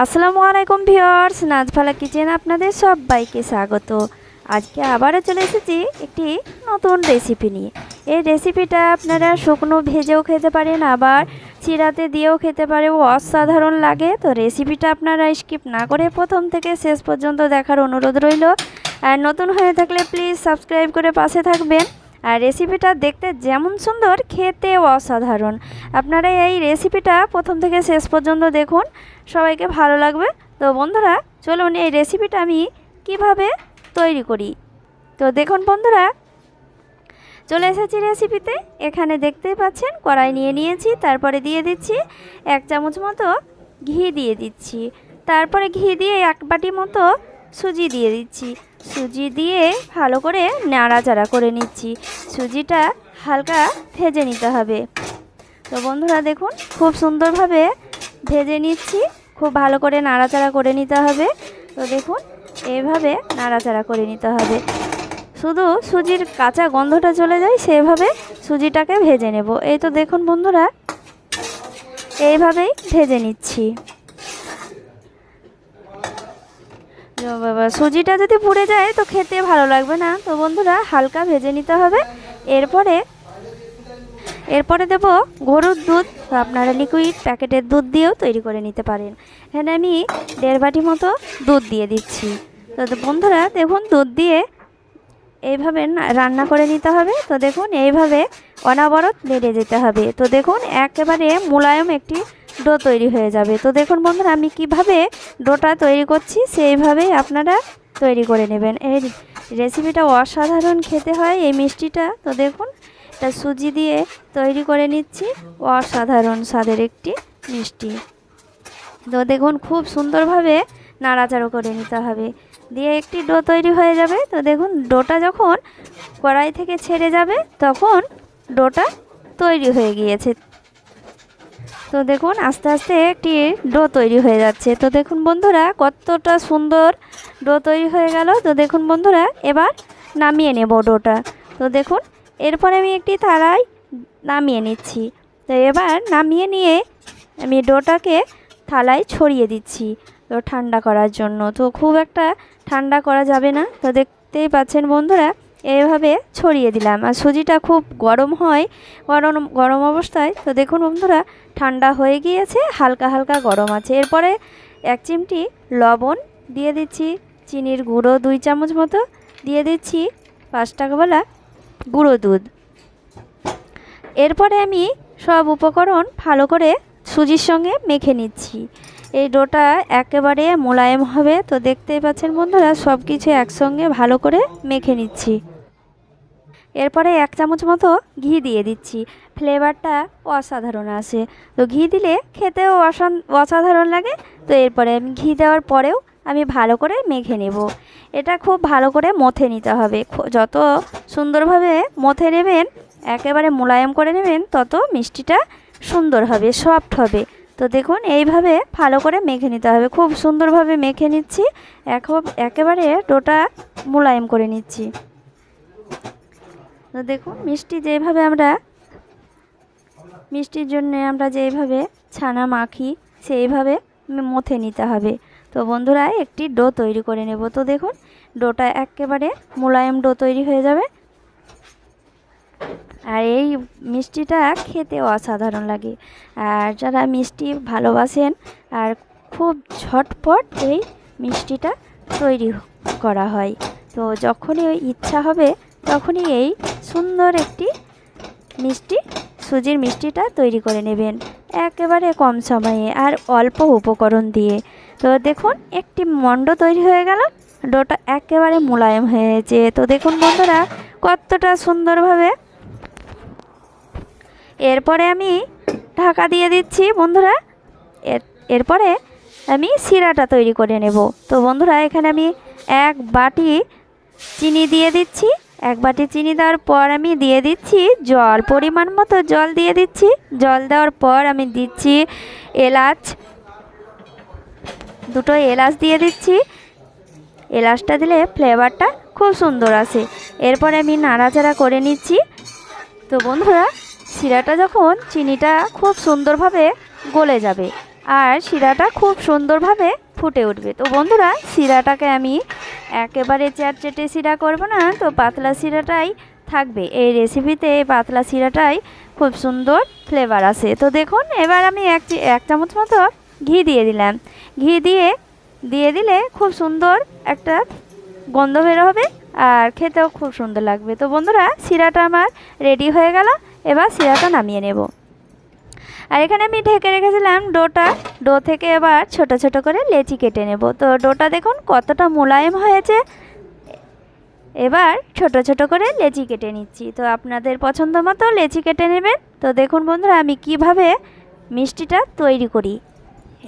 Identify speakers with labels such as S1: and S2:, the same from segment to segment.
S1: আসসালামু আলাইকুম viewers, নাজফালা kitchen আপনাদের সবাইকে স্বাগত। আজকে আবারও চলে এসেছি একটি নতুন রেসিপি নিয়ে। এই রেসিপিটা আপনারা শুকনো ভেজেও খেতে পারেন, আবার চিরাতে দিয়েও খেতে পারেন, অসাধারণ লাগে। তো রেসিপিটা আপনারা স্কিপ না করে প্রথম থেকে শেষ পর্যন্ত দেখার অনুরোধ রইল। আর নতুন হয়ে থাকলে প্লিজ সাবস্ক্রাইব করে পাশে থাকবেন। আর রেসিপিটা দেখতে যেমন সুন্দর, খেতেও অসাধারণ। আপনারা এই রেসিপিটা প্রথম থেকে শেষ পর্যন্ত দেখুন, সবাইকে ভালো লাগবে। তো বন্ধুরা, চলুন এই রেসিপিটা আমি কিভাবে তৈরি করি। তো দেখুন বন্ধুরা, চলে এসেছি রেসিপিতে। এখানে দেখতেই পাচ্ছেন কড়াই নিয়ে নিয়েছি, তারপরে দিয়ে দিচ্ছি 1 চামচ মতো ঘি দিয়ে দিচ্ছি। তারপরে ঘি দিয়ে 1 বাটি মতো সুজি দিয়ে দিচ্ছি। সুজি দিয়ে ভালো করে নাড়াচাড়া করে নিচ্ছি। সুজিটা হালকা ভেজে নিতে হবে। তো বন্ধুরা দেখুন, খুব সুন্দরভাবে ভেজে নিচ্ছি। খুব ভালো করে নাড়াচাড়া করে নিতে হবে। তো দেখুন, এইভাবে নাড়াচাড়া করে নিতে হবে। শুধু সুজির কাঁচা গন্ধটা চলে যায়, সেভাবে সুজিটাকে ভেজে নেব। এই তো দেখুন বন্ধুরা, এইভাবেই ভেজে নিচ্ছি। সুজিটা যদি পুড়ে যায় তো খেতে ভালো লাগবে না। তো বন্ধুরা, হালকা ভেজে নিতে হবে। এরপরে দেব গরুর দুধ। তো আপনারা লিকুইড প্যাকেটের দুধ দিয়েও তৈরি করে নিতে পারেন। এখানে আমি 1.5 বাটি মতো দুধ দিয়ে দিচ্ছি। তো বন্ধুরা দেখুন, দুধ দিয়ে এইভাবে রান্না করে নিতে হবে। তো দেখুন, এইভাবে অনবরত নেড়ে যেতে হবে। তো দেখুন, একেবারে মোলায়েম একটি ডো তৈরি হয়ে যাবে। তো দেখুন বন্ধুরা, আমি কিভাবে ডোটা তৈরি করছি সেইভাবেই আপনারা তৈরি করে নেবেন। এই রেসিপিটা অসাধারণ খেতে হয়, এই মিষ্টিটা। তো দেখুন, এটা সুজি দিয়ে তৈরি করে নিচ্ছি, অসাধারণ স্বাদের একটি মিষ্টি। তো দেখুন, খুব সুন্দরভাবে নাড়াচাড়া করে নিতে হবে, দিয়ে একটি ডো তৈরি হয়ে যাবে। তো দেখুন, ডোটা যখন কড়াই থেকে ছেড়ে যাবে তখন ডোটা তৈরি হয়ে গিয়েছে। তো দেখুন, আস্তে আস্তে একটি ডো তৈরি হয়ে যাচ্ছে। তো দেখুন বন্ধুরা, কতটা সুন্দর ডো তৈরি হয়ে গেল। তো দেখুন বন্ধুরা, এবার নামিয়ে নেব ডোটা। তো দেখুন, এরপরে আমি একটি থালায় নামিয়ে নিচ্ছি। তো এবার নামিয়ে নিয়ে আমি ডোটাকে থালায় ছড়িয়ে দিচ্ছি, তো ঠান্ডা করার জন্য। তো খুব একটা ঠান্ডা করা যাবে না। তো দেখতেই পাচ্ছেন বন্ধুরা, এইভাবে ছড়িয়ে দিলাম। আর সুজিটা খুব গরম হয়, গরম অবস্থায়। তো দেখুন বন্ধুরা, ঠান্ডা হয়ে গিয়েছে, হালকা হালকা গরম আছে। এরপরে 1 চিমটি লবণ দিয়ে দিচ্ছি, চিনির গুঁড়ো 2 চামচ মতো দিয়ে দিচ্ছি, 5 টাকাওয়ালা গুঁড়ো দুধ। এরপরে আমি সব উপকরণ ভালো করে সুজির সঙ্গে মেখে নিচ্ছি। এই ডোটা একেবারে মোলায়েম হবে। তো দেখতেই পাচ্ছেন বন্ধুরা, সব কিছু একসঙ্গে ভালো করে মেখে নিচ্ছি। এরপরে 1 চামচ মতো ঘি দিয়ে দিচ্ছি। ফ্লেভারটা অসাধারণ আসে। তো ঘি দিলে খেতেও অসাধারণ লাগে। তো এরপরে আমি ঘি দেওয়ার পরেও আমি ভালো করে মেখে নেব। এটা খুব ভালো করে মথে নিতে হবে। যত সুন্দরভাবে মথে নেবেন, একেবারে মোলায়েম করে নেবেন, তত মিষ্টিটা সুন্দর হবে, সফট হবে। তো দেখুন, এইভাবে ভালো করে মেখে নিতে হবে। খুব সুন্দরভাবে মেখে নিচ্ছি, একেবারে ডোটা মোলায়েম করে নিচ্ছি। তো দেখুন, মিষ্টির জন্য আমরা যেইভাবে ছানা মাখি, সেইভাবে মথে নিতে হবে। তো বন্ধুরা, একটি ডো তৈরি করে নেব। তো দেখুন, ডোটা একেবারে মোলায়েম ডো তৈরি হয়ে যাবে। আর এই মিষ্টিটা খেতে অসাধারণ লাগে। আর যারা মিষ্টি ভালোবাসেন, আর খুব ঝটপট এই মিষ্টিটা তৈরি করা হয়। তো যখনই ইচ্ছা হবে তখনই এই সুন্দর একটি সুজির মিষ্টিটা তৈরি করে নেবেন, একেবারে কম সময়ে আর অল্প উপকরণ দিয়ে। তো দেখুন, একটি মণ্ড তৈরি হয়ে গেল, ডোটা একেবারে মোলায়েম হয়েছে। তো দেখুন বন্ধুরা, কতটা সুন্দরভাবে। এরপরে আমি ঢাকা দিয়ে দিচ্ছি বন্ধুরা। এরপরে আমি শিরাটা তৈরি করে নেব। তো বন্ধুরা, এখানে আমি 1 বাটি চিনি দিয়ে দিচ্ছি। 1 বাটি চিনি দেওয়ার পর আমি দিয়ে দিচ্ছি জল, পরিমাণ মতো জল দিয়ে দিচ্ছি। জল দেওয়ার পর আমি দিচ্ছি এলাচ, 2টো এলাচ দিয়ে দিচ্ছি। এলাচটা দিলে ফ্লেভারটা খুব সুন্দর আসে। এরপরে আমি নাড়াচাড়া করে নিচ্ছি। তো বন্ধুরা, শিরাটা যখন চিনিটা খুব সুন্দরভাবে গলে যাবে আর শিরাটা খুব সুন্দরভাবে ফুটে উঠবে। তো বন্ধুরা, শিরাটাকে আমি একেবারে চ্যাটচেটে শিরা করব না, তো পাতলা শিরাটাই থাকবে। এই রেসিপিতে এই পাতলা শিরাটাই খুব সুন্দর ফ্লেভার আসে। তো দেখুন, এবার আমি এক চামচ মতো ঘি দিয়ে দিলাম। ঘি দিয়ে দিলে খুব সুন্দর একটা গন্ধ বের হবে আর খেতেও খুব সুন্দর লাগবে। তো বন্ধুরা, শিরাটা আমার রেডি হয়ে গেল। এবার শিরাটা নামিয়ে নেব। আর এখানে আমি ঢেকে রেখেছিলাম ডো থেকে এবার ছোট ছোট করে লেচি কেটে নেব। তো ডোটা দেখুন কতটা মোলায়েম হয়েছে। এবার ছোট ছোট করে লেচি কেটে নিচ্ছি। তো আপনাদের পছন্দ মতো লেচি কেটে নেবেন। তো দেখুন বন্ধুরা, আমি কিভাবে মিষ্টিটা তৈরি করি।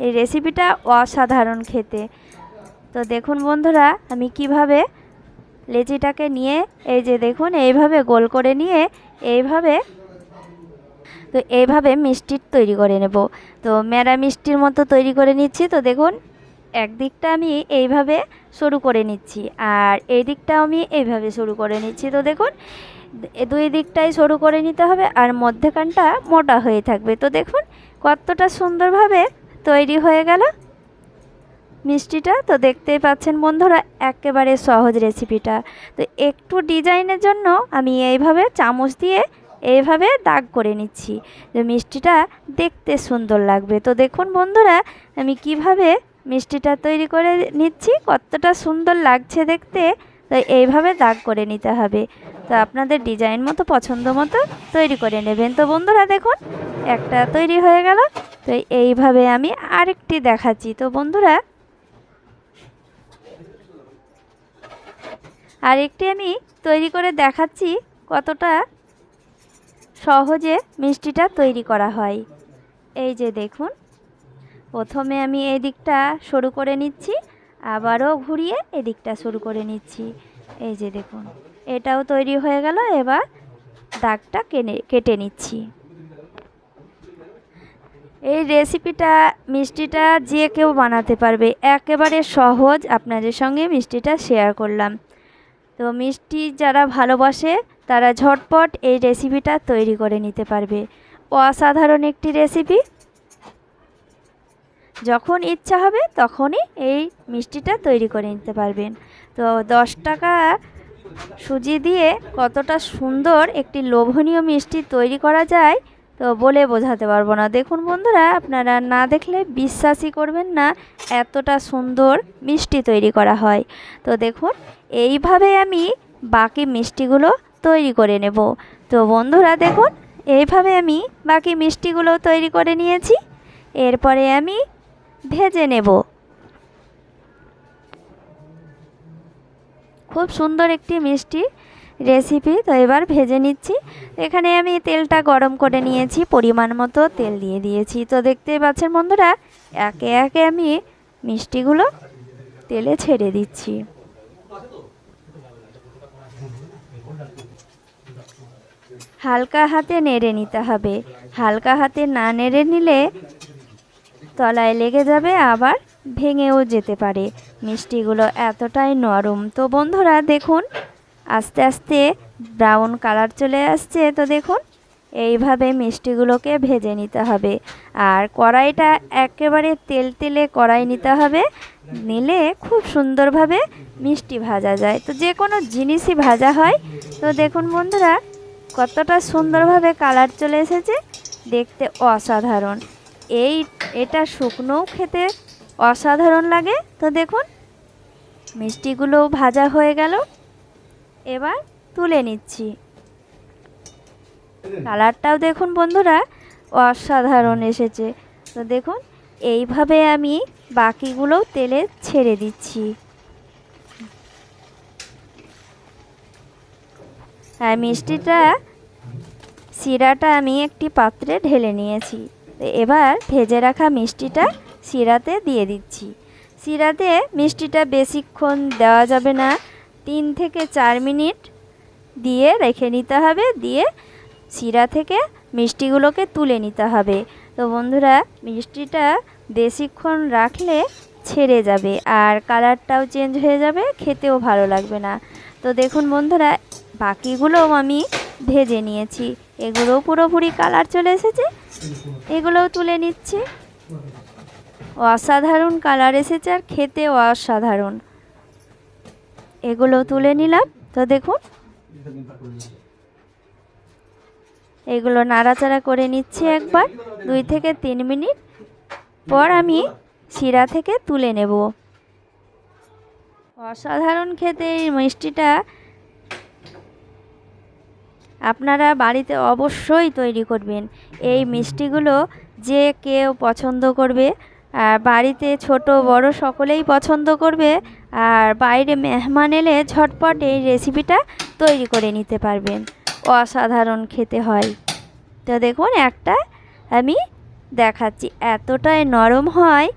S1: এই রেসিপিটা অসাধারণ খেতে। তো দেখুন বন্ধুরা, আমি কিভাবে লেচিটাকে নিয়ে, এই যে দেখুন, এইভাবে গোল করে নিয়ে এইভাবে মিষ্টি তৈরি করে নেব। তো মেরা মিষ্টির মতো তৈরি করে নিচ্ছি। তো দেখুন, একদিকটা আমি এইভাবে সরু করে নিচ্ছি আর এই দিকটাও আমি এইভাবে সরু করে নিচ্ছি। তো দেখুন, দুই দিকটাই সরু করে নিতে হবে আর মধ্যখানটা মোটা হয়ে থাকবে। তো দেখুন কতটা সুন্দরভাবে তৈরি হয়ে গেল মিষ্টিটা। তো দেখতেই পাচ্ছেন বন্ধুরা, একেবারে সহজ রেসিপিটা। তো একটু ডিজাইনের জন্য আমি এইভাবে চামচ দিয়ে এইভাবে দাগ করে নিচ্ছি, যে মিষ্টিটা দেখতে সুন্দর লাগবে। তো দেখুন বন্ধুরা, আমি কিভাবে মিষ্টিটা তৈরি করে নিচ্ছি, কতটা সুন্দর লাগছে দেখতে। তো এইভাবে দাগ করে নিতে হবে। তো আপনাদের ডিজাইন মতো পছন্দ মতো তৈরি করে নেবেন। তো বন্ধুরা দেখুন, একটা তৈরি হয়ে গেল। তো এইভাবে আমি আরেকটি দেখাচ্ছি। তো বন্ধুরা, আরেকটি আমি তৈরি করে দেখাচ্ছি কতটা সহজে মিষ্টিটা তৈরি করা হয়। এই যে দেখুন, প্রথমে আমি এই দিকটা সরু করে নিচ্ছি, আবারও ঘুরিয়ে এদিকটা সরু করে নিচ্ছি। এই যে দেখুন, এটাও তৈরি হয়ে গেল। এবার দাগটা কেটে নিচ্ছি। এই রেসিপিটা, মিষ্টিটা যে কেউ বানাতে পারবে, একেবারে সহজ। আপনাদের সঙ্গে মিষ্টিটা শেয়ার করলাম। তো মিষ্টি যারা ভালোবাসে তারা ঝটপট এই রেসিপিটা তৈরি করে নিতে পারবে। অসাধারণ একটি রেসিপি। যখন ইচ্ছা হবে তখনই এই মিষ্টিটা তৈরি করে নিতে পারবেন। তো 10 টাকা সুজি দিয়ে কতটা সুন্দর একটি লোভনীয় মিষ্টি তৈরি করা যায়, তো বলে বোঝাতে পারবো না। দেখুন বন্ধুরা, আপনারা না দেখলে বিশ্বাসই করবেন না এতটা সুন্দর মিষ্টি তৈরি করা হয়। তো দেখুন, এইভাবে আমি বাকি মিষ্টিগুলো তৈরি করে নেব। তো বন্ধুরা দেখুন, এইভাবে আমি বাকি মিষ্টিগুলো তৈরি করে নিয়েছি। এরপরে আমি ভেজে নেব। খুব সুন্দর একটি মিষ্টি রেসিপি। তো এবার ভেজে নিচ্ছি। এখানে আমি তেলটা গরম করে নিয়েছি, পরিমাণ মতো তেল দিয়ে দিয়েছি। তো দেখতেই পাচ্ছেন বন্ধুরা, একে একে আমি মিষ্টিগুলো তেলে ছেড়ে দিচ্ছি। হালকা হাতে নেড়ে নিতে হবে। হালকা হাতে না নেড়ে নিলে তলায় লেগে যাবে, আবার ভেঙেও যেতে পারে। মিষ্টিগুলো এতটাই নরম। তো বন্ধুরা দেখুন, আস্তে আস্তে ব্রাউন কালার চলে আসছে। তো দেখুন, এইভাবে মিষ্টিগুলোকে ভেজে নিতে হবে। আর কড়াইটা একেবারে তেলে কড়াই নিতে হবে, নিলে খুব সুন্দরভাবে মিষ্টি ভাজা যায়। তো যে কোনো জিনিসই ভাজা হয়। তো দেখুন বন্ধুরা, কতটা সুন্দরভাবে কালার চলে এসেছে, দেখতে অসাধারণ। এটা শুকনোও খেতে অসাধারণ লাগে। তো দেখুন, মিষ্টিগুলোও ভাজা হয়ে গেল। এবার তুলে নিচ্ছি। কালারটাও দেখুন বন্ধুরা, অসাধারণ এসেছে। তো দেখুন, এইভাবে আমি বাকিগুলোও তেলে ছেড়ে দিচ্ছি। আর শিরাটা আমি একটি পাত্রে ঢেলে নিয়েছি। তো এবার ভেজে রাখা মিষ্টিটা শিরাতে দিয়ে দিচ্ছি। শিরাতে মিষ্টিটা বেশিক্ষণ দেওয়া যাবে না, 3 থেকে 4 মিনিট দিয়ে রেখে নিতে হবে। দিয়ে শিরা থেকে মিষ্টিগুলোকে তুলে নিতে হবে। তো বন্ধুরা, মিষ্টিটা বেশিক্ষণ রাখলে ছেড়ে যাবে আর কালারটাও চেঞ্জ হয়ে যাবে, খেতেও ভালো লাগবে না। তো দেখুন বন্ধুরা, বাকিগুলোও আমি ভেজে নিয়েছি। এগুলোও পুরোপুরি কালার চলে এসেছে, এগুলোও তুলে নিচ্ছি। অসাধারণ কালার এসেছে আর খেতে অসাধারণ। এগুলো তুলে নিলাম। তো দেখুন এগুলো নাড়াচাড়া করে নিচ্ছি একবার 2 থেকে 3 মিনিট পর আমি শিরা থেকে তুলে নেব। অসাধারণ খেতে এই মিষ্টিটা আপনারা বাড়িতে অবশ্যই তৈরি করবেন। এই মিষ্টিগুলো যে কেউ পছন্দ করবে, আর বাড়িতে ছোট বড় সকলেই পছন্দ করবে। আর বাইরে মেহমান এলে ঝটপট এই রেসিপিটা তৈরি করে নিতে পারবেন। অসাধারণ খেতে হয়। তো দেখুন একটা আমি দেখাচ্ছি, এতটাই নরম হয়।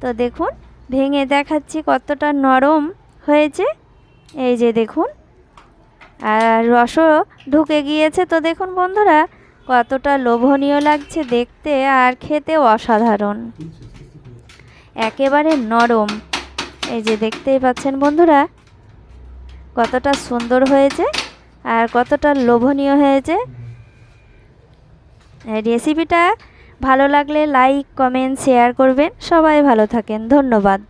S1: তো দেখুন ভেঙে দেখাচ্ছি কতটা নরম হয়েছে। এই যে দেখুন, আর রসও ঢুকে গিয়েছে। তো দেখুন বন্ধুরা কতটা লোভনীয় লাগছে দেখতে আর খেতেও অসাধারণ, একেবারে নরম। এই যে দেখতেই পাচ্ছেন বন্ধুরা কতটা সুন্দর হয়েছে আর কতটা লোভনীয় হয়েছে। রেসিপিটা ভালো লাগলে লাইক কমেন্ট শেয়ার করবেন। সবাই ভালো থাকেন, ধন্যবাদ।